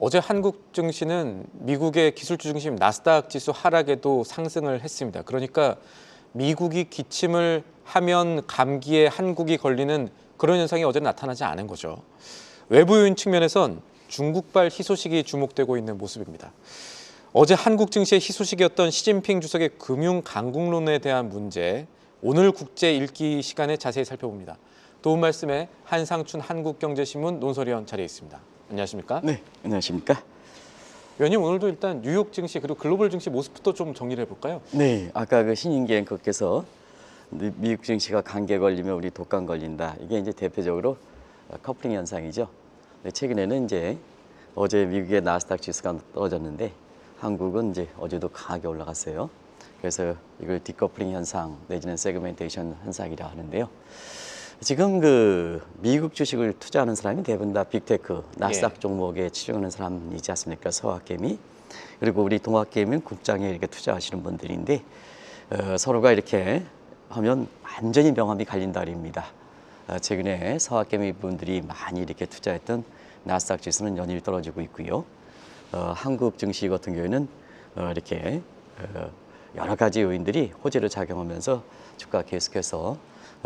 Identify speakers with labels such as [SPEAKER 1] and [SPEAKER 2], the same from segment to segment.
[SPEAKER 1] 어제 한국 증시는 미국의 기술주 중심 나스닥 지수 하락에도 상승을 했습니다. 그러니까 미국이 기침을 하면 감기에 한국이 걸리는 그런 현상이 어제 나타나지 않은 거죠. 외부 요인 측면에선 중국발 희소식이 주목되고 있는 모습입니다. 어제 한국 증시의 희소식이었던 시진핑 주석의 금융 강국론에 대한 문제, 오늘 국제 읽기 시간에 자세히 살펴봅니다. 도움 말씀에 한상춘 한국경제신문 논설위원 자리에 있습니다. 안녕하십니까?
[SPEAKER 2] 네, 안녕하십니까?
[SPEAKER 1] 위원님, 오늘도 일단 뉴욕 증시 그리고 글로벌 증시 모습부터 좀 정리를 해볼까요?
[SPEAKER 2] 네, 아까 그 신인기 앵커께서 미국 증시가 감기에 걸리면 우리 독감 걸린다. 이게 이제 대표적으로 커플링 현상이죠. 근데 최근에는 이제 어제 미국의 나스닥 지수가 떨어졌는데 한국은 이제 어제도 강하게 올라갔어요. 그래서 이걸 디커플링 현상 내지는 세그멘테이션 현상이라 하는데요. 지금 그 미국 주식을 투자하는 사람이 대부분 다 빅테크, 나스닥 종목에 치중하는 사람이지 않습니까? 서학개미. 그리고 우리 동학개미는 국장에 이렇게 투자하시는 분들인데 서로가 이렇게 하면 완전히 명함이 갈린다 그럽니다. 최근에 서학개미 분들이 많이 이렇게 투자했던 나스닥 지수는 연일 떨어지고 있고요. 한국 증시 같은 경우에는 이렇게 여러 가지 요인들이 호재로 작용하면서 주가 계속해서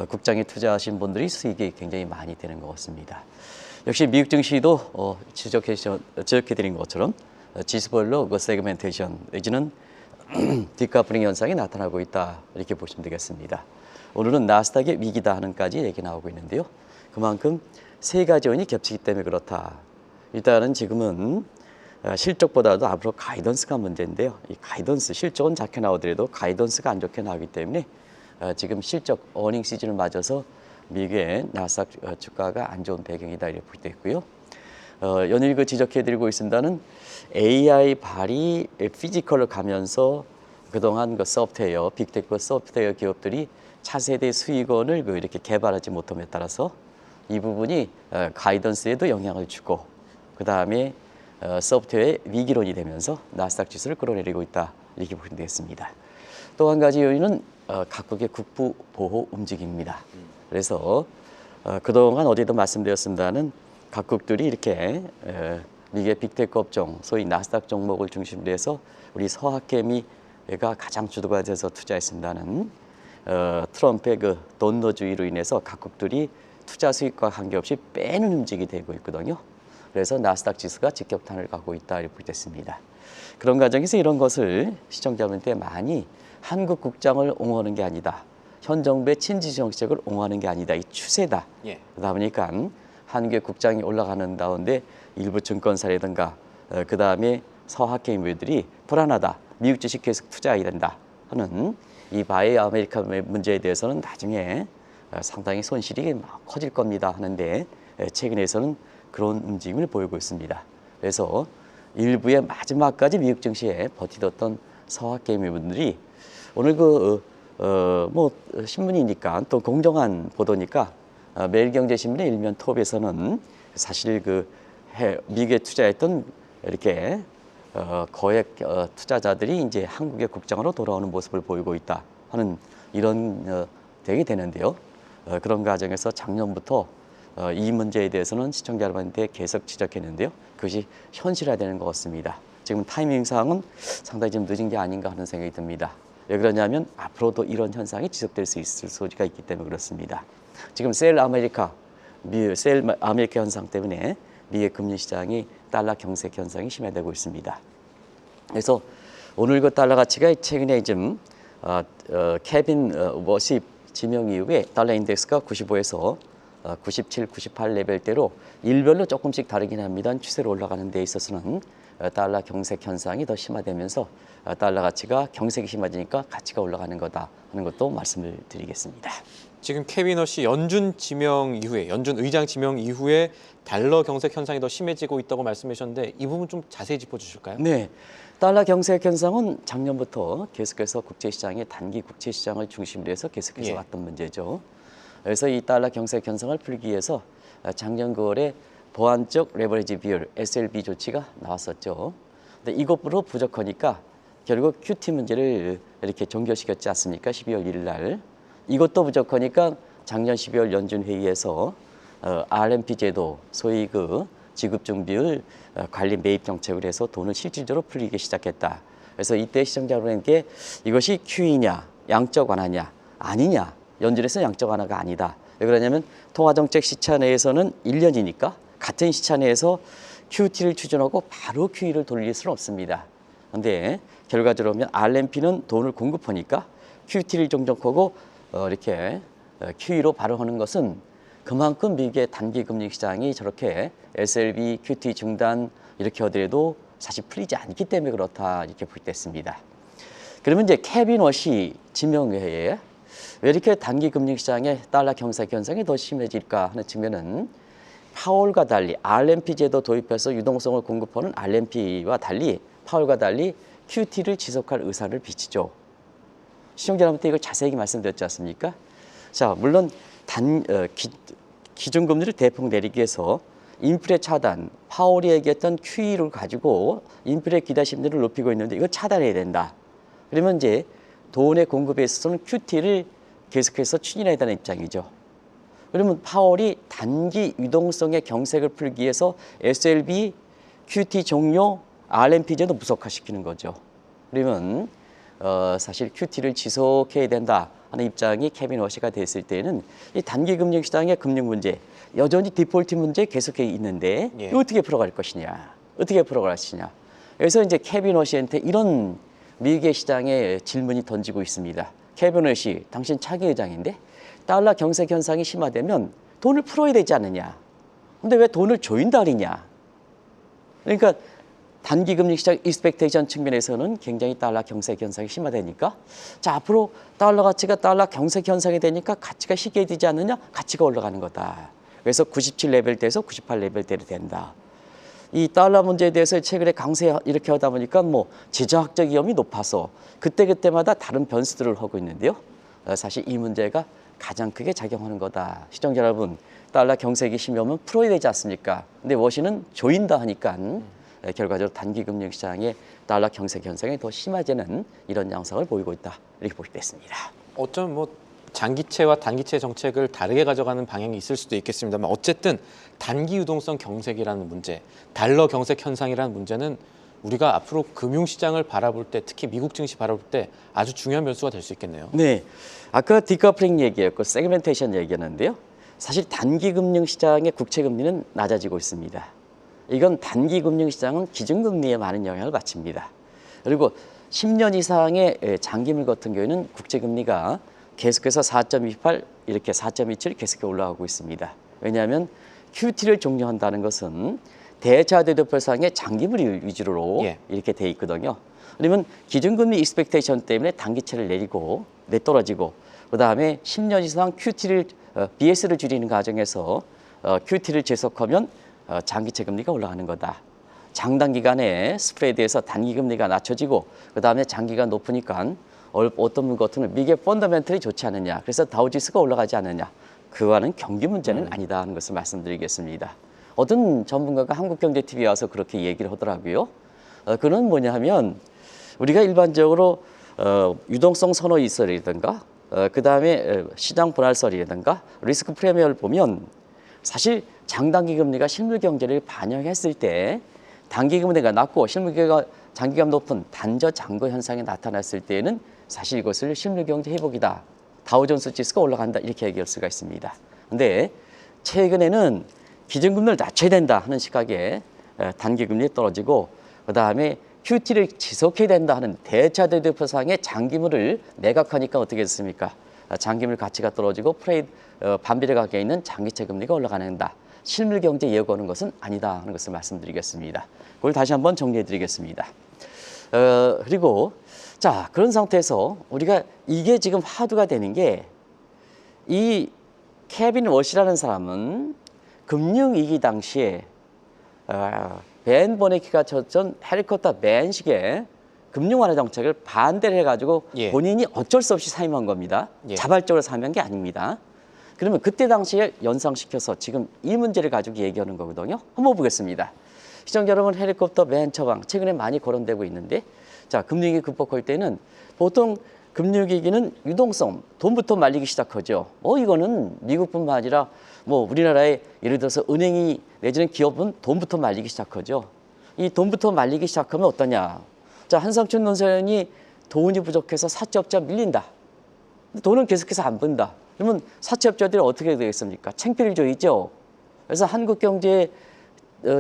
[SPEAKER 2] 국장에 투자하신 분들이 수익이 굉장히 많이 되는 것 같습니다. 역시 미국 증시도 지적해드린 것처럼 지수별로 그 세그멘테이션 내지는 디커플링 현상이 나타나고 있다 이렇게 보시면 되겠습니다. 오늘은 나스닥의 위기다 하는까지 얘기 나오고 있는데요. 그만큼 세 가지 요인이 겹치기 때문에 그렇다. 일단은 지금은 실적보다도 앞으로 가이던스가 문제인데요. 이 가이던스, 실적은 좋게 나오더라도 가이던스가 안 좋게 나오기 때문에 지금 실적 어닝 시즌을 맞아서 미국의 나스닥 주가가 안 좋은 배경이다 이렇게 볼 때 있고요. 연일 그 지적해드리고 있습니다는 AI 발이 피지컬을 가면서 그동안 그 소프트웨어, 빅테크 소프트웨어 기업들이 차세대 수익원을 이렇게 개발하지 못함에 따라서 이 부분이 가이던스에도 영향을 주고 그 다음에 소프트웨어의 위기론이 되면서 나스닥 지수를 끌어내리고 있다 이렇게 보시면 되겠습니다. 또 한 가지 요인은 각국의 국부 보호 움직임입니다. 그래서 그동안 어제도 말씀드렸습니다는 각국들이 이렇게 미국의 빅테크 업종, 소위 나스닥 종목을 중심으로 해서 우리 서학개미가 가장 주도가 돼서 투자했습니다는 트럼프의 그 돈노주의로 인해서 각국들이 투자 수익과 관계없이 빼는 움직임이 되고 있거든요. 그래서 나스닥 지수가 직격탄을 가고 있다 이렇게 됐습니다. 그런 과정에서 이런 것을 시청자분들한테 많이 한국 국장을 옹호하는 게 아니다. 현 정부의 친지 정책을 옹호하는 게 아니다. 이 추세다. 그러다 보니까 한국의 국장이 올라가는 가운데 일부 증권사라든가 그 다음에 서학개미들이 불안하다. 미국 주식 계속 투자해야 된다 하는 이 바이 아메리카 문제에 대해서는 나중에 상당히 손실이 커질 겁니다 하는데 최근에서는 그런 움직임을 보이고 있습니다. 그래서 일부의 마지막까지 미국 증시에 버티던 서학개미 분들이 오늘 뭐 신문이니까 또 공정한 보도니까 매일경제신문의 일면 톱에서는 사실 미국에 투자했던 이렇게 거액 투자자들이 이제 한국의 국장으로 돌아오는 모습을 보이고 있다 하는 이런 되게 되는데요. 그런 과정에서 작년부터 이 문제에 대해서는 시청자 여러분한테 계속 지적했는데요. 그것이 현실화되는 것 같습니다. 지금 타이밍상은 상당히 좀 늦은 게 아닌가 하는 생각이 듭니다. 왜 그러냐면 앞으로도 이런 현상이 지속될 수 있을 소지가 있기 때문에 그렇습니다. 지금 셀 아메리카 현상 때문에 미국의 금융 시장이 달러 경색 현상이 심화되고 있습니다. 그래서 오늘 그 달러 가치가 최근에 좀 케빈 워십 지명 이후에 달러 인덱스가 95에서 97, 98 레벨대로 일별로 조금씩 다르긴 합니다. 추세로 올라가는 데 있어서는 달러 경색 현상이 더 심화되면서 달러 가치가 경색이 심해지니까 가치가 올라가는 거다 하는 것도 말씀을 드리겠습니다.
[SPEAKER 1] 지금 케빈 워시 연준 의장 지명 이후에 달러 경색 현상이 더 심해지고 있다고 말씀해 주셨는데 이 부분 좀 자세히 짚어주실까요?
[SPEAKER 2] 네, 달러 경색 현상은 작년부터 계속해서 국제시장의 단기 국제시장을 중심으로 해서 계속해서 왔던 문제죠. 그래서 이 달러 경색 현상을 풀기 위해서 작년 9월에 보완적 레버리지 비율 SLB 조치가 나왔었죠. 근데 이것으로 부족하니까 결국 QT 문제를 이렇게 종결시켰지 않습니까? 12월 1일 날. 이것도 부족하니까 작년 12월 연준 회의에서 RMP 제도, 소위 지급중 비율 관리 매입 정책을 해서 돈을 실질적으로 풀리기 시작했다. 그래서 이때 시청자 여러분께 이것이 QE냐, 양적 완화냐, 아니냐, 연준에서 양적 완화가 아니다. 왜 그러냐면 통화정책 시차 내에서는 1년이니까 같은 시차 내에서 QT를 추진하고 바로 QE를 돌릴 수는 없습니다. 그런데 결과적으로 보면 RMP는 돈을 공급하니까 QT를 종전하고 이렇게 QE로 바로 하는 것은 그만큼 미국의 단기 금융 시장이 저렇게 SLB, QT 중단 이렇게 하더라도 사실 풀리지 않기 때문에 그렇다 이렇게 보겠습니다. 그러면 이제 케빈 워시 지명회에 왜 이렇게 단기 금융 시장의 달러 경색 현상이 더 심해질까 하는 측면은 파월과 달리 RMP 제도 도입해서 유동성을 공급하는 RMP와 달리 파월과 달리 QT를 지속할 의사를 비치죠. 시청자 여러분께 이걸 자세히 말씀드렸지 않습니까? 자, 물론 기준금리를 대폭 내리기 위해서 인플레 차단, 파월이 얘기했던 QE를 가지고 인플레 기대 심리를 높이고 있는데 이걸 차단해야 된다. 그러면 이제 돈의 공급에 있어서는 QT를 계속해서 추진해야 되는 입장이죠. 그러면 파월이 단기 유동성의 경색을 풀기 위해서 SLB, QT 종료, RMP제도 무속화시키는 거죠. 그러면 사실 QT를 지속해야 된다 하는 입장이 케빈 워시가 됐을 때는 이 단기 금융 시장의 금융 문제, 여전히 디폴트 문제 계속해 있는데
[SPEAKER 1] 예.
[SPEAKER 2] 이거 어떻게 풀어갈 것이냐, 어떻게 풀어갈 것이냐. 그래서 이제 케빈 워시한테 이런 미국의 시장에 질문이 던지고 있습니다. 케빈 워시, 당신 차기 의장인데 달러 경색 현상이 심화되면 돈을 풀어야 되지 않느냐. 근데 왜 돈을 조인다 그러냐. 그러니까 단기 금융 시장 익스펙테이션 측면에서는 굉장히 달러 경색 현상이 심화되니까 자, 앞으로 달러 가치가 달러 경색 현상이 되니까 가치가 쉽게 되지 않느냐? 가치가 올라가는 거다. 그래서 97레벨대에서 98레벨대로 된다. 이 달러 문제에 대해서 최근에 강세 이렇게 하다 보니까 뭐 지정학적 위험이 높아서 그때그때마다 다른 변수들을 하고 있는데요. 사실 이 문제가 가장 크게 작용하는 거다. 시청자 여러분, 달러 경색이 심하면 풀어야 되지 않습니까? 근데 워시는 조인다 하니까 결과적으로 단기 금융 시장의 달러 경색 현상이 더 심해지는 이런 양상을 보이고 있다. 이렇게 보게 됐습니다.
[SPEAKER 1] 어쩌면 뭐 장기채와 단기채 정책을 다르게 가져가는 방향이 있을 수도 있겠습니다만 어쨌든 단기 유동성 경색이라는 문제, 달러 경색 현상이라는 문제는 우리가 앞으로 금융시장을 바라볼 때, 특히 미국 증시 바라볼 때 아주 중요한 변수가 될 수 있겠네요.
[SPEAKER 2] 네, 아까 디커플링 얘기했고 세그멘테이션 얘기했는데요. 사실 단기 금융 시장의 국채 금리는 낮아지고 있습니다. 이건 단기 금융 시장은 기준금리에 많은 영향을 받칩니다. 그리고 10년 이상의 장기물 같은 경우에는 국채 금리가 계속해서 4.28 이렇게 4.27 계속 올라가고 있습니다. 왜냐하면 QT를 종료한다는 것은 대차 대조표상의 장기물 위주로
[SPEAKER 1] 예.
[SPEAKER 2] 이렇게 돼 있거든요. 그러면 기준금리 익스펙테이션 때문에 단기채를 내리고 내떨어지고 그다음에 10년 이상 QT를 BS를 줄이는 과정에서 QT를 지속하면 장기채 금리가 올라가는 거다. 장단기간에 스프레드에서 단기금리가 낮춰지고 그다음에 장기가 높으니까 어떤 분 같은 경우는 미국의 펀더멘털이 좋지 않느냐. 그래서 다우지수가 올라가지 않느냐. 그와는 경기 문제는 아니다 하는 것을 말씀드리겠습니다. 어떤 전문가가 한국경제TV에 와서 그렇게 얘기를 하더라고요. 그는 뭐냐 하면 우리가 일반적으로 유동성 선호 이설이라든가 그다음에 시장 불안설이라든가 리스크 프리미엄을 보면 사실 장단기 금리가 실물 경제를 반영했을 때 단기 금리가 낮고 실물 경제가 장기간 높은 단저 장거 현상이 나타났을 때에는 사실 이것을 실물 경제 회복이다. 다우존스 지수가 올라간다. 이렇게 얘기할 수가 있습니다. 근데 최근에는 기준금리를 낮춰야 된다 하는 시각에 단기 금리 떨어지고 그다음에 QT를 지속해야 된다 하는 대차 대조표상의 장기물을 매각하니까 어떻게 됐습니까? 장기물 가치가 떨어지고 반비례 가격에 있는 장기채 금리가 올라가는다. 실물 경제 예고하는 것은 아니다 하는 것을 말씀드리겠습니다. 그걸 다시 한번 정리해 드리겠습니다. 그리고 자, 그런 상태에서 우리가 이게 지금 화두가 되는 게 이 케빈 워시라는 사람은 금융위기 당시에 벤 버네키가 쳤던 헬리콥터 벤식의 금융완화 정책을 반대를 해가지고
[SPEAKER 1] 예.
[SPEAKER 2] 본인이 어쩔 수 없이 사임한 겁니다.
[SPEAKER 1] 예.
[SPEAKER 2] 자발적으로 사임한 게 아닙니다. 그러면 그때 당시에 연상시켜서 지금 이 문제를 가지고 얘기하는 거거든요. 한번 보겠습니다. 시청자 여러분, 헬리콥터 벤 처방 최근에 많이 거론되고 있는데 자, 금융위기 극복할 때는 보통 금융위기는 유동성, 돈부터 말리기 시작하죠. 이거는 미국뿐만 아니라 우리나라의 예를 들어서 은행이 내지는 기업은 돈부터 말리기 시작하죠. 이 돈부터 말리기 시작하면 어떠냐. 자, 한상춘 논설위원이 돈이 부족해서 사채업자 밀린다. 돈은 계속해서 안 번다. 그러면 사채업자들이 어떻게 되겠습니까? 창피를 조이죠. 그래서 한국경제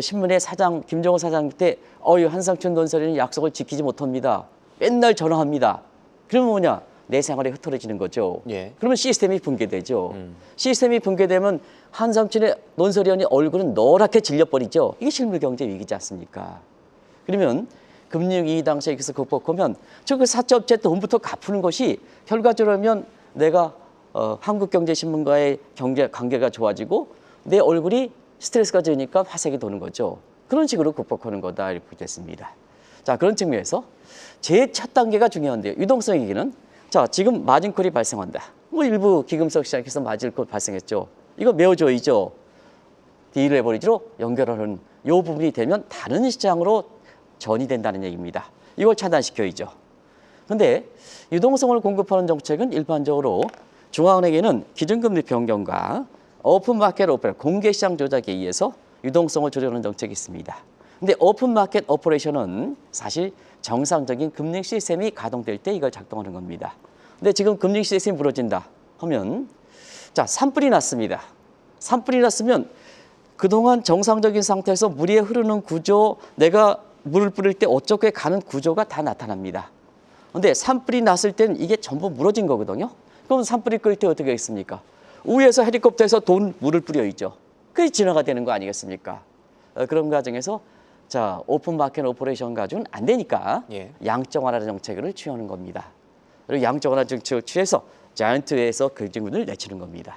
[SPEAKER 2] 신문의 사장 김정호 사장 때 한상춘 논설위원이 약속을 지키지 못합니다. 맨날 전화합니다. 그러면 뭐냐? 내 생활이 흐트러지는 거죠.
[SPEAKER 1] 예.
[SPEAKER 2] 그러면 시스템이 붕괴되죠. 시스템이 붕괴되면 한상춘의 논설위원의 얼굴은 노랗게 질려버리죠. 이게 실물경제 위기지 않습니까? 그러면 금융위기 당시에 여기서 극복하면 그 사채업체 돈부터 갚는 것이 결과적으로 하면 내가 한국경제신문과의 경제 관계가 좋아지고 내 얼굴이 스트레스가 적으니까 화색이 도는 거죠. 그런 식으로 극복하는 거다 이렇게 됐습니다. 자, 그런 측면에서 제 첫 단계가 중요한데요. 유동성 위기는 자, 지금 마진콜이 발생한다. 일부 기금속 시장에서 마진콜 발생했죠. 이거 메어줘야죠. 디레버리지로 연결하는 이 부분이 되면 다른 시장으로 전이된다는 얘기입니다. 이걸 차단시켜야죠. 그런데 유동성을 공급하는 정책은 일반적으로 중앙은행에는 기준금리 변경과 오픈마켓 오퍼레이션, 공개시장 조작에 의해서 유동성을 조절하는 정책이 있습니다. 근데 오픈마켓 오퍼레이션은 사실 정상적인 금융 시스템이 가동될 때 이걸 작동하는 겁니다. 근데 지금 금융 시스템이 무너진다 하면 자, 산불이 났습니다. 산불이 났으면 그동안 정상적인 상태에서 물이 흐르는 구조, 내가 물을 뿌릴 때 어떻게 가는 구조가 다 나타납니다. 근데 산불이 났을 때는 이게 전부 무너진 거거든요. 그럼 산불이 끌 때 어떻게 했습니까? 위에서 헬리콥터에서 물을 뿌려있죠. 그게 진화가 되는 거 아니겠습니까? 그런 과정에서 자, 오픈 마켓 오퍼레이션 가지고는 안 되니까
[SPEAKER 1] 예.
[SPEAKER 2] 양적 완화 정책을 취하는 겁니다. 그리고 양적 완화 정책을 취해서 자이언트에서 금융을 내치는 겁니다.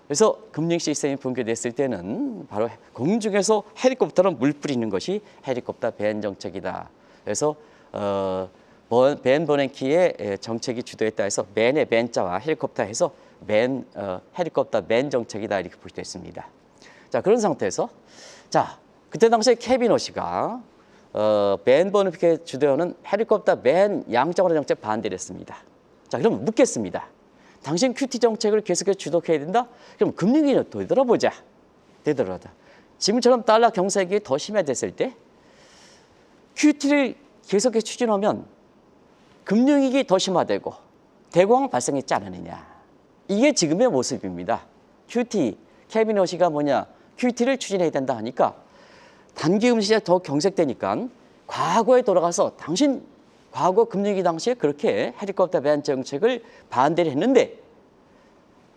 [SPEAKER 2] 그래서 금융 시스템이 붕괴됐을 때는 바로 공중에서 헬리콥터로 물 뿌리는 것이 헬리콥터 밴 정책이다. 그래서 벤 버냉키의 정책이 주도했다 해서 벤의 벤자와 헬리콥터 해서 헬리콥터 벤 정책이다 이렇게 볼 수 있습니다. 자, 그런 상태에서 자, 그때 당시에 케빈 오시가 벤 버냉키의 주도하는 헬리콥터 벤 양적 완화 정책 반대를 했습니다. 자, 그럼 묻겠습니다. 당신 큐티 정책을 계속해서 주도해야 된다? 그럼 금융위기는 되돌아보자. 되돌아보자. 지금처럼 달러 경색이 더 심해졌을 때 큐티를 계속해서 추진하면 금융위기 더 심화되고 대공황 발생했지 않느냐. 이게 지금의 모습입니다. 큐티, 케빈 오시가 뭐냐. 큐티를 추진해야 된다 하니까 단기 시장이 더 경색되니까 과거에 돌아가서 당신 과거 금융위기 당시에 그렇게 헬리콥터 밴 정책을 반대를 했는데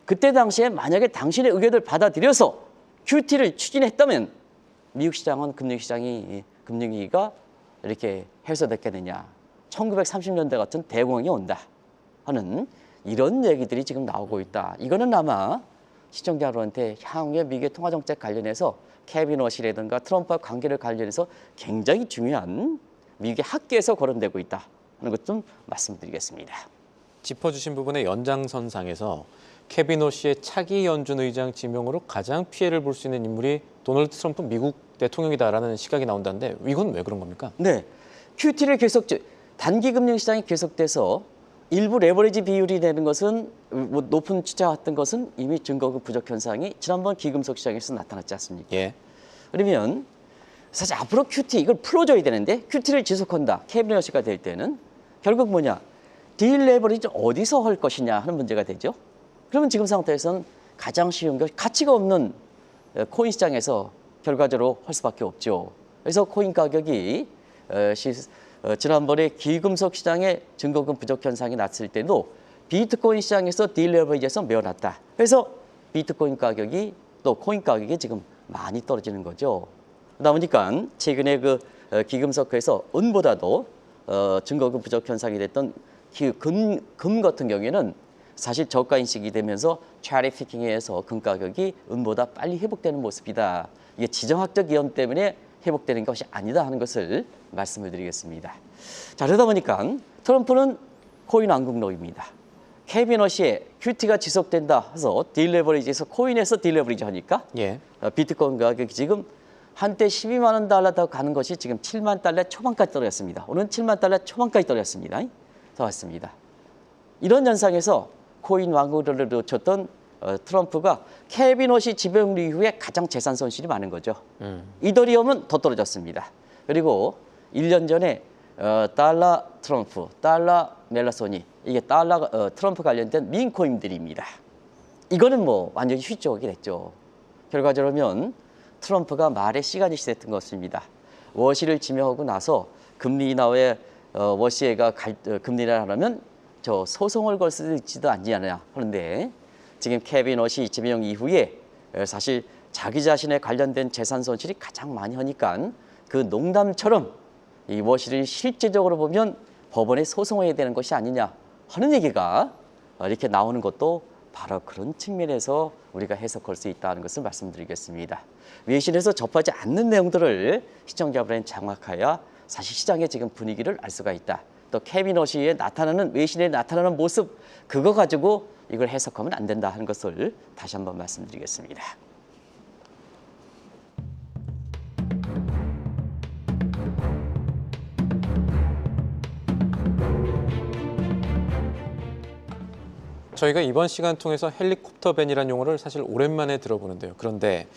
[SPEAKER 2] 그때 당시에 만약에 당신의 의견을 받아들여서 QT를 추진했다면 미국 시장은 금융위기가 이렇게 해소됐겠느냐. 1930년대 같은 대공황이 온다 하는 이런 얘기들이 지금 나오고 있다. 이거는 아마 시청자 여러분한테 향후의 미국의 통화정책 관련해서 케빈 워시라든가 트럼프와 관계를 관련해서 굉장히 중요한 미국의 학계에서 거론되고 있다 하는 것 좀 말씀드리겠습니다.
[SPEAKER 1] 짚어주신 부분의 연장선상에서 케빈 오시의 차기 연준 의장 지명으로 가장 피해를 볼 수 있는 인물이 도널드 트럼프 미국 대통령이다라는 시각이 나온다는데 이건 왜 그런 겁니까?
[SPEAKER 2] 네, QT를 단기 금융시장이 계속돼서 일부 레버리지 비율이 되는 것은 높은 투자했던 것은 이미 증거금 부족 현상이 지난번 기금속 시장에서 나타났지 않습니까?
[SPEAKER 1] 예.
[SPEAKER 2] 그러면 사실 앞으로 QT 이걸 풀어줘야 되는데 QT를 지속한다. 케빈 오시가 될 때는 결국 뭐냐? 딜레버리지 어디서 할 것이냐 하는 문제가 되죠. 그러면 지금 상태에서는 가장 쉬운 것 가치가 없는 코인 시장에서 결과적으로 할 수밖에 없죠. 그래서 코인 가격이 지난번에 기금속 시장에 증거금 부족 현상이 났을 때도 비트코인 시장에서 딜레버리지에서 메어놨다. 그래서 비트코인 가격이 또 코인 가격이 지금 많이 떨어지는 거죠. 그러다 보니까 최근에 기금속에서 은보다도 증거금 부족 현상이 됐던 금 같은 경우에는 사실 저가 인식이 되면서 차리 피킹에서 금 가격이 은보다 빨리 회복되는 모습이다. 이게 지정학적 위험 때문에 회복되는 것이 아니다 하는 것을 말씀을 드리겠습니다. 자, 그러다 보니까 트럼프는 코인 왕국론입니다. 케빈 오시의 QT가 지속된다 해서 딜레버리지에서 코인에서 딜레버리지 하니까
[SPEAKER 1] 예.
[SPEAKER 2] 비트코인 가격이 지금 한때 12만 원 달러 더 가는 것이 지금 7만 달러 초반까지 떨어졌습니다. 오늘 7만 달러 초반까지 떨어졌습니다. 더 왔습니다. 이런 현상에서 코인 왕국을 놓쳤던 트럼프가 케빈 호시 지배율 이후에 가장 재산 손실이 많은 거죠. 이더리움은 더 떨어졌습니다. 그리고 1년 전에 달러 트럼프, 달러 멜라소니, 이게 달러 트럼프 관련된 민코인들입니다. 이거는 뭐 완전히 휘쪽이 됐죠. 결과적으로 트럼프가 말에 시간이 시됐던 것입니다. 워시를 지명하고 나서 금리 인하에 워시가 금리 인하를 하려면 저 소송을 걸 수도 있지도 않느냐 하는데, 지금 케빈 워시 지명 이후에 사실 자기 자신에 관련된 재산 손실이 가장 많이 하니까 그 농담처럼 이 워시를 실제적으로 보면 법원에 소송해야 되는 것이 아니냐 하는 얘기가 이렇게 나오는 것도 바로 그런 측면에서 우리가 해석할 수 있다는 것을 말씀드리겠습니다. 외신에서 접하지 않는 내용들을 시청자분에 장악하여 사실 시장의 지금 분위기를 알 수가 있다. 또 케빈 워시에 나타나는, 외신에 나타나는 모습, 그거 가지고 이걸 해석하면 안 된다 하는 것을 다시 한번 말씀드리겠습니다.
[SPEAKER 1] 저희가 이번 시간 통해서 헬리콥터 밴이라는 용어를 사실 오랜만에 들어보는데요. 그런데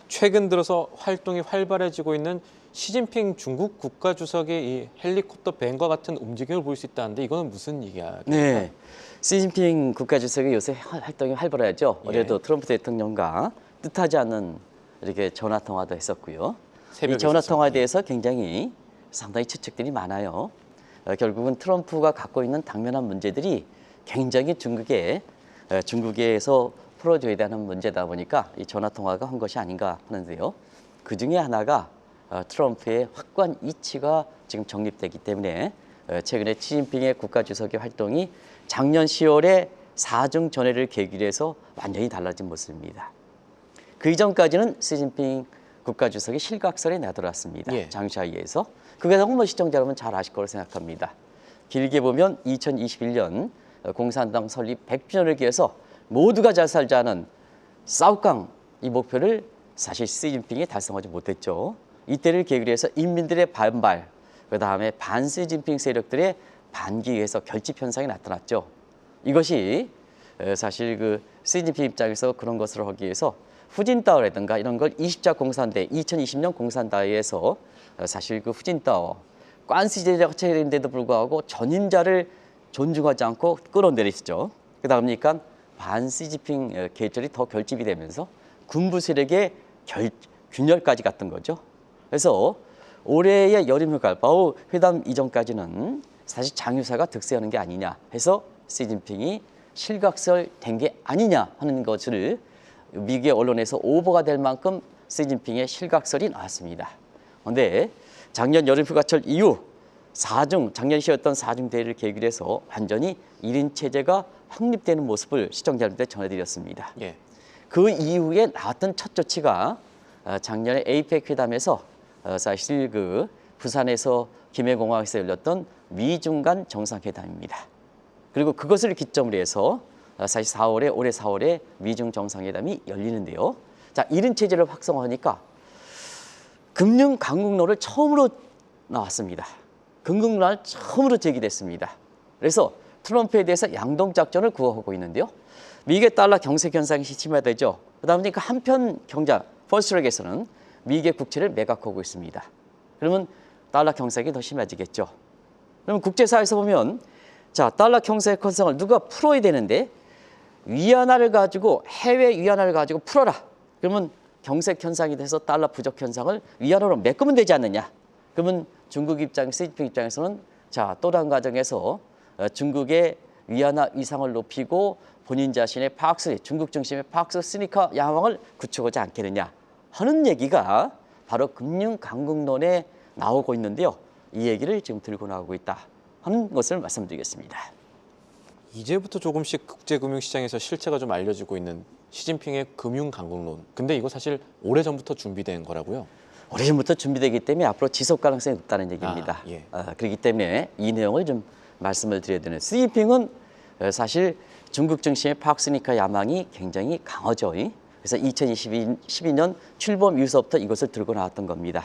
[SPEAKER 1] 최근 들어서 활동이 활발해지고 있는 시진핑 중국 국가주석의 이 헬리콥터 밴과 같은 움직임을 볼 수 있다는데, 이거는 무슨 얘기야?
[SPEAKER 2] 네, 시진핑 국가주석이 요새 활동이 활발하죠.
[SPEAKER 1] 예.
[SPEAKER 2] 어제도 트럼프 대통령과 뜻하지 않은 이렇게 전화 통화도 했었고요.
[SPEAKER 1] 새벽에
[SPEAKER 2] 이 전화
[SPEAKER 1] 있었죠.
[SPEAKER 2] 통화에 대해서 굉장히 상당히 추측들이 많아요. 결국은 트럼프가 갖고 있는 당면한 문제들이 굉장히 중국에서 풀어줘야 되는 문제다 보니까 이 전화 통화가 한 것이 아닌가 하는데요. 그 중에 하나가 트럼프의 확고한 이치가 지금 정립되기 때문에 최근에 시진핑의 국가주석의 활동이 작년 10월에 4중 전회를 계기로 해서 완전히 달라진 모습입니다. 그 이전까지는 시진핑 국가주석이 실각설에 내돌았습니다.
[SPEAKER 1] 예.
[SPEAKER 2] 장샤이에서. 그게 홍보 시청자 여러분 잘 아실 거로 생각합니다. 길게 보면 2021년 공산당 설립 100주년을 기해서 모두가 잘 살자는 싸우깡, 이 목표를 사실 시진핑이 달성하지 못했죠. 이때를 계기로 해서 인민들의 반발, 그다음에 반시진핑 세력들의 반기에서 결집 현상이 나타났죠. 이것이 사실 그 시진핑 입장에서 그런 것을 하기 위해서 후진타오라든가 이런 걸 20자 공산대, 2020년 공산다회에서 사실 그 후진타오, 관시제도가 체결인데도 불구하고 전임자를 존중하지 않고 끌어내리시죠. 그다음이니까 반시진핑 계절이 더 결집이 되면서 군부 세력의 균열까지 갔던 거죠. 그래서 올해의 여름휴가 바로 회담 이전까지는 사실 장유사가 득세하는 게 아니냐 해서 시진핑이 실각설 된 게 아니냐 하는 것을 미국의 언론에서 오버가 될 만큼 시진핑의 실각설이 나왔습니다. 그런데 작년 여름휴가철 이후 작년 쉬었던 4중 대회를 계기로 해서 완전히 1인 체제가 확립되는 모습을 시청자들한테 전해드렸습니다.
[SPEAKER 1] 예.
[SPEAKER 2] 그 이후에 나왔던 첫 조치가 작년에 에이펙 회담에서 사실 그 부산에서 김해공항에서 열렸던 미중 간 정상회담입니다. 그리고 그것을 기점으로 해서 사실 올해 4월에 미중 정상회담이 열리는데요. 자, 1인 체제를 확성하니까 금융 강국론을 처음으로 나왔습니다. 금융론을 처음으로 제기됐습니다. 그래서 트럼프에 대해서 양동 작전을 구호하고 있는데요. 미국의 달러 경색 현상이 심화되죠. 그다음에 그 한편 경자 퍼스트랙에서는 미국의 국채를 매각하고 있습니다. 그러면 달러 경색이 더 심해지겠죠. 그러면 국제사회에서 보면 자, 달러 경색 현상을 누가 풀어야 되는데 위안화를 가지고 해외 위안화를 가지고 풀어라. 그러면 경색 현상이 돼서 달러 부족 현상을 위안화로 메꾸면 되지 않느냐. 그러면 중국 입장, 시진핑 입장에서는 자, 또 다른 과정에서 중국의 위안화 위상을 높이고 본인 자신의 중국 중심의 박스 스니커 야망을 구축하지 않겠느냐 하는 얘기가 바로 금융 강국론에 나오고 있는데요. 이 얘기를 지금 들고 나오고 있다 하는 것을 말씀드리겠습니다.
[SPEAKER 1] 이제부터 조금씩 국제금융시장에서 실체가 좀 알려지고 있는 시진핑의 금융강국론. 근데 이거 사실 오래전부터 준비된 거라고요?
[SPEAKER 2] 오래전부터 준비되기 때문에 앞으로 지속 가능성이 높다는 얘기입니다.
[SPEAKER 1] 예.
[SPEAKER 2] 그렇기 때문에 이 내용을 좀 말씀을 드려야 되는. 시진핑은 사실 중국 중심의 박스니커 야망이 굉장히 강하죠. 그래서 2012년 출범 이후부터 이것을 들고 나왔던 겁니다.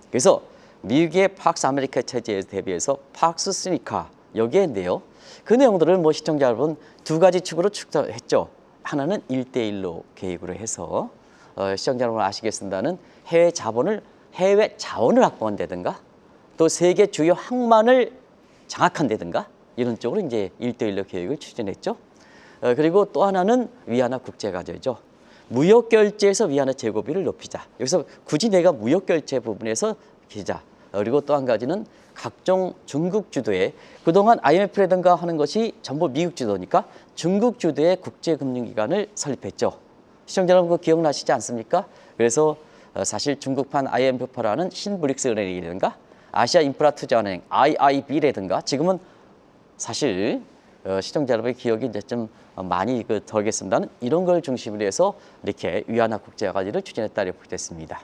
[SPEAKER 2] 그래서 미국의 팍스 아메리카 체제에 대비해서 팍스 스니커 여기에인데요. 그 내용들을 뭐 시청자 여러분 두 가지 축으로 축소했죠. 하나는 1대1로 계획으로 해서 시청자 여러분 아시겠습니다는 해외 자원을 확보한다든가 또 세계 주요 항만을 장악한다든가 이런 쪽으로 이제 1대1로 계획을 추진했죠. 그리고 또 하나는 위안화 국제과제죠. 무역결제에서 위안화 재고비를 높이자. 여기서 굳이 내가 무역결제 부분에서 기자. 그리고 또 한 가지는 각종 중국 주도의 그동안 IMF라든가 하는 것이 전부 미국 주도니까 중국 주도의 국제금융기관을 설립했죠. 시청자 여러분 그거 기억나시지 않습니까? 그래서 사실 중국판 IMF라는 신브릭스 은행이라든가 아시아 인프라 투자은행 IIB라든가 지금은 사실 시청자 여러분의 기억이 이제 좀 많이 덜겠습니다는 이런 걸 중심으로 해서 이렇게 위안화 국제화까지를 추진했다 이렇게 됐습니다.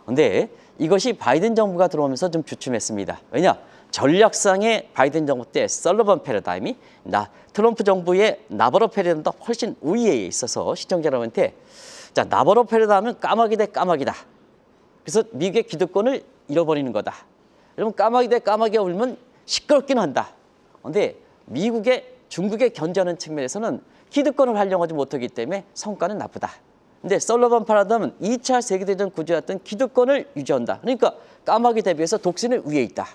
[SPEAKER 2] 그런데 이것이 바이든 정부가 들어오면서 좀 주춤했습니다. 왜냐? 전략상의 바이든 정부 때 설리번 패러다임이 트럼프 정부의 나바로 패러다임보다 훨씬 우위에 있어서 시청자 여러분한테 자 나바로 패러다임은 까마귀 대 까마귀다. 그래서 미국의 기득권을 잃어버리는 거다. 여러분 까마귀 대 까마귀가 울면 시끄럽긴 한다. 그런데 중국에 견제하는 측면에서는 기득권을 활용하지 못하기 때문에 성과는 나쁘다. 근데 설리번 패러다임은 2차 세계대전 구조였던 기득권을 유지한다. 그러니까 까마귀 대비해서 독수리는 위에 있다.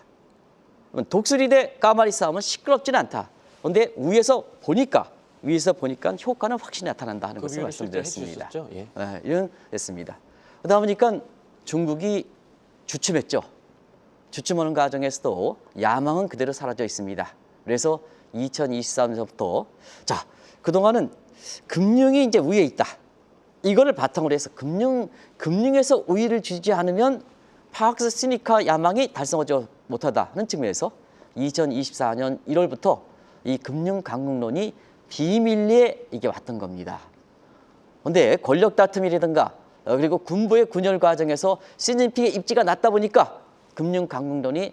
[SPEAKER 2] 독수리 대 까마리 싸움은 시끄럽지는 않다. 그런데 위에서 보니까 효과는 확실히 나타난다 하는 것을 말씀드렸습니다.
[SPEAKER 1] 예.
[SPEAKER 2] 네, 이런 됐습니다. 그러다 보니까 중국이 주춤했죠. 주춤하는 과정에서도 야망은 그대로 사라져 있습니다. 그래서 2023년부터 자 그동안은 금융이 이제 위에 있다. 이거를 바탕으로 해서 금융에서 우위를 주지 않으면 파크스 시니카 야망이 달성하지 못하다 하는 측면에서 2024년 1월부터 이 금융 강국론이 비밀리에 이게 왔던 겁니다. 그런데 권력 다툼이라든가 그리고 군부의 군열 과정에서 시진핑의 입지가 낮다 보니까 금융 강국론이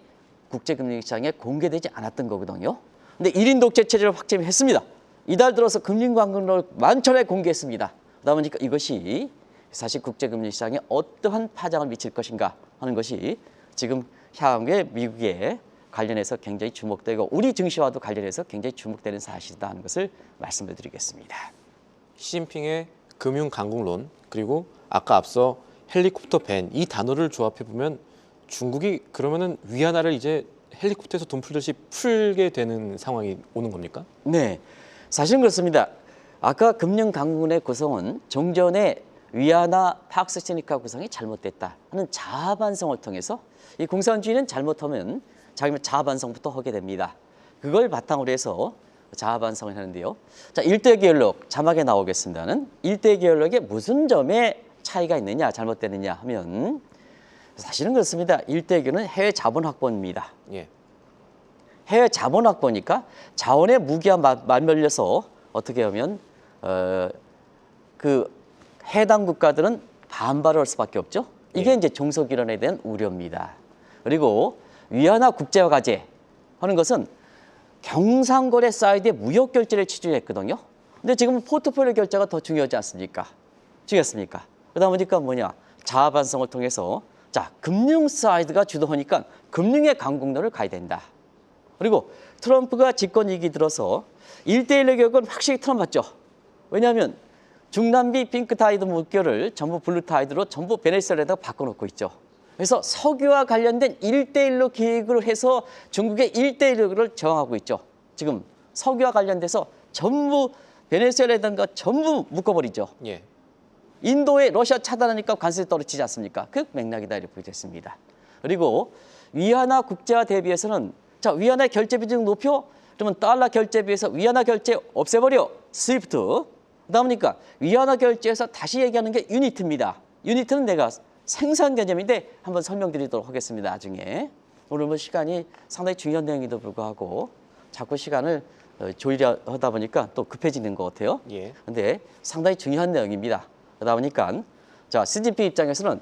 [SPEAKER 2] 국제금융시장에 공개되지 않았던 거거든요. 근데 1인 독재 체제를 확정했습니다. 이달 들어서 금융 강국론을 만천에 공개했습니다. 그러다 보니까 이것이 사실 국제금융시장에 어떠한 파장을 미칠 것인가 하는 것이 지금 향후에 미국에 관련해서 굉장히 주목되고 우리 증시와도 관련해서 굉장히 주목되는 사실이다 하는 것을 말씀드리겠습니다.
[SPEAKER 1] 시진핑의 금융 강국론 그리고 아까 앞서 헬리콥터 밴 이 단어를 조합해 보면 중국이 그러면은 위안화를 이제 헬리콥터에서 돈 풀듯이 풀게 되는 상황이 오는 겁니까?
[SPEAKER 2] 네, 사실은 그렇습니다. 아까 금융 강국론의 구성은 종전의 위안화 팍스 시니카 구성이 잘못됐다 하는 자아 반성을 통해서 이 공산주의는 잘못하면 자기는 자아 반성부터 하게 됩니다. 그걸 바탕으로 해서 자아 반성을 하는데요. 자, 일대 계열록 자막에 나오겠습니다는 일대 계열록에 무슨 점에 차이가 있느냐, 잘못되느냐 하면 사실은 그렇습니다. 일대 계열은 해외 자본 확보입니다.
[SPEAKER 1] 예.
[SPEAKER 2] 해외 자본 확보니까 자원의 무기와 맞물려서 어떻게 하면 그 해당 국가들은 반발을 할 수밖에 없죠. 이게 이제 종속이론에 대한 우려입니다. 그리고 위안화 국제화 과제 하는 것은 경상거래 사이드의 무역 결제를 추진했거든요. 근데 지금 포트폴리오 결제가 더 중요하지 않습니까? 중요했습니까? 그러다 보니까 뭐냐? 자아 반성을 통해서 자 금융 사이드가 주도하니까 금융의 강국론을 가야 된다. 그리고 트럼프가 집권 이기 들어서 1대1의 격은 확실히 트럼프 맞죠. 왜냐하면 중남미 핑크타이드 물결을 전부 블루타이드로 전부 베네수엘에다가 바꿔놓고 있죠. 그래서 석유와 관련된 1대1로 계획을 해서 중국의 1대1을 저항하고 있죠. 지금 석유와 관련돼서 전부 베네수엘에다가 전부 묶어버리죠.
[SPEAKER 1] 예.
[SPEAKER 2] 인도에 러시아 차단하니까 관세가 떨어지지 않습니까? 그 맥락이다 이렇게 됐습니다. 그리고 위안화 국제화 대비해서는 자 위안화 결제 비중 높여 그러면 달러 결제 비해서 위안화 결제 없애버려 스위프트 그러다 보니까 위안화 결제에서 다시 얘기하는 게 유니트입니다. 유니트는 내가 생산 개념인데 한번 설명드리도록 하겠습니다. 나중에 오늘 뭐 시간이 상당히 중요한 내용에도 불구하고 자꾸 시간을 조율하다 보니까 또 급해지는 것 같아요.
[SPEAKER 1] 예.
[SPEAKER 2] 근데 상당히 중요한 내용입니다. 그러다 보니까 자 시진핑 입장에서는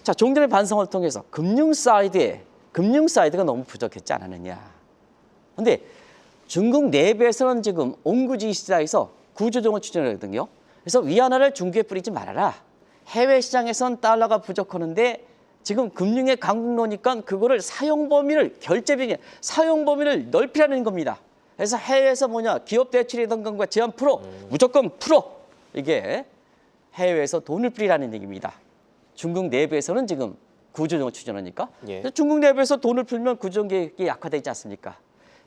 [SPEAKER 2] 자 종전의 반성을 통해서 금융 사이드가 너무 부족했지 않았느냐. 근데 중국 내부에서는 지금 옹구주의 시대에서 구조조정을 추진하거든요. 그래서 위안화를 중국에 뿌리지 말아라. 해외 시장에선 달러가 부족하는데 지금 금융의 강국론이니까 그거를 사용 범위를 결제 비율 사용 범위를 넓히라는 겁니다. 그래서 해외에서 뭐냐 기업 대출이든가 제한 풀어 무조건 풀어 이게 해외에서 돈을 뿌리라는 얘기입니다. 중국 내부에서는 지금 구조조정을 추진하니까
[SPEAKER 1] 예.
[SPEAKER 2] 중국 내부에서 돈을 풀면 구조조정 계획이 약화되지 않습니까?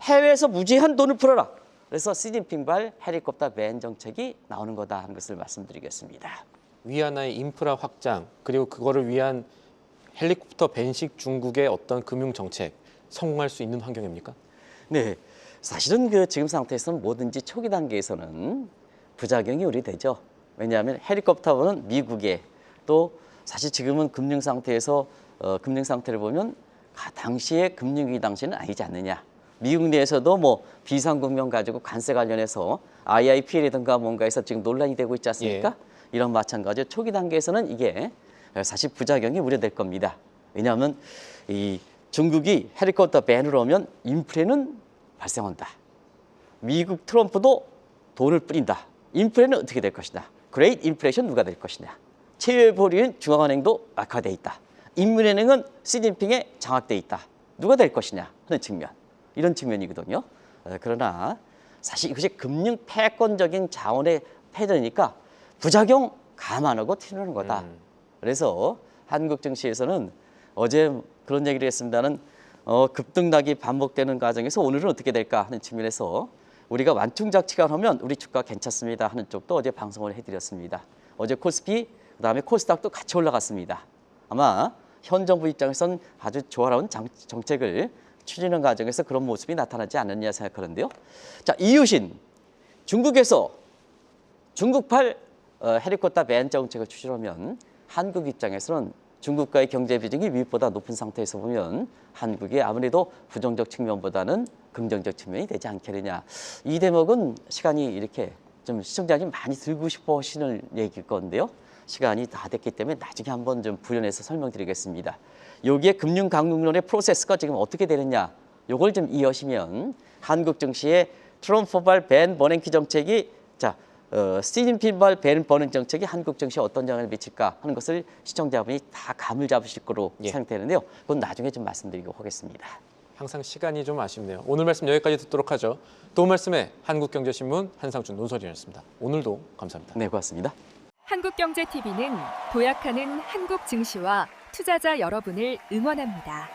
[SPEAKER 2] 해외에서 무제한 돈을 풀어라. 그래서 시진핑발 헬리콥터 밴 정책이 나오는 거다 하는 것을 말씀드리겠습니다.
[SPEAKER 1] 위안화의 인프라 확장 그리고 그거를 위한 헬리콥터 밴식 중국의 어떤 금융 정책 성공할 수 있는 환경입니까?
[SPEAKER 2] 네, 사실은 그 지금 상태에서는 뭐든지 초기 단계에서는 부작용이 우려되죠. 왜냐하면 헬리콥터는 미국에 또 사실 지금은 금융 상태에서 금융 상태를 보면 당시에 금융위기 당시는 아니지 않느냐. 미국 내에서도 뭐 비상금융 가지고 관세 관련해서 IIP라든가 뭔가에서 지금 논란이 되고 있지 않습니까? 이런 마찬가지로 초기 단계에서는 이게 사실 부작용이 우려될 겁니다. 왜냐하면 이 중국이 헬리콥터 밴으로 오면 인플레는 발생한다. 미국 트럼프도 돈을 뿌린다. 인플레는 어떻게 될 것이냐. 그레이트 인플레이션 누가 될 것이냐. 채외보류인 중앙은행도 악화돼 있다. 인민은행은 시진핑에 장악돼 있다. 누가 될 것이냐 하는 측면. 이런 측면이거든요. 그러나 사실 이것이 금융 패권적인 자원의 패전이니까 부작용 감안하고 튀는 거다. 그래서 한국 증시에서는 어제 그런 얘기를 했습니다는 급등락이 반복되는 과정에서 오늘은 어떻게 될까 하는 측면에서 우리가 완충작치가 하면 우리 주가 괜찮습니다 하는 쪽도 어제 방송을 해드렸습니다. 어제 코스피 그다음에 코스닥도 같이 올라갔습니다. 아마 현 정부 입장에서는 아주 조화로운 정책을 추진하는 과정에서 그런 모습이 나타나지 않느냐 생각하는데요. 자, 이유신 중국에서 중국발 헬리콥터 밴 정책을 추진하면 한국 입장에서는 중국과의 경제 비중이 미국보다 높은 상태에서 보면 한국이 아무래도 부정적 측면보다는 긍정적 측면이 되지 않겠느냐. 이 대목은 시간이 이렇게 좀 시청자님 많이 들고 싶어 하시는 얘기일 건데요. 시간이 다 됐기 때문에 나중에 한번 좀 부연해서 설명드리겠습니다. 여기에 금융 강국론의 프로세스가 지금 어떻게 되느냐. 요걸 좀 이해하시면 한국 증시의 트럼프발 밴 버냉키 정책이 시진핑발 밴 버냉 정책이 한국 증시에 어떤 영향을 미칠까 하는 것을 시청자분이 다 감을 잡으실 거로 생각되는데요. 그건 나중에 좀 말씀드리고 하겠습니다.
[SPEAKER 1] 항상 시간이 좀 아쉽네요. 오늘 말씀 여기까지 듣도록 하죠. 도움 말씀에 한국경제신문 한상준 논설위원이었습니다. 오늘도 감사합니다.
[SPEAKER 2] 네, 고맙습니다.
[SPEAKER 3] 한국경제TV는 도약하는 한국 증시와 투자자 여러분을 응원합니다.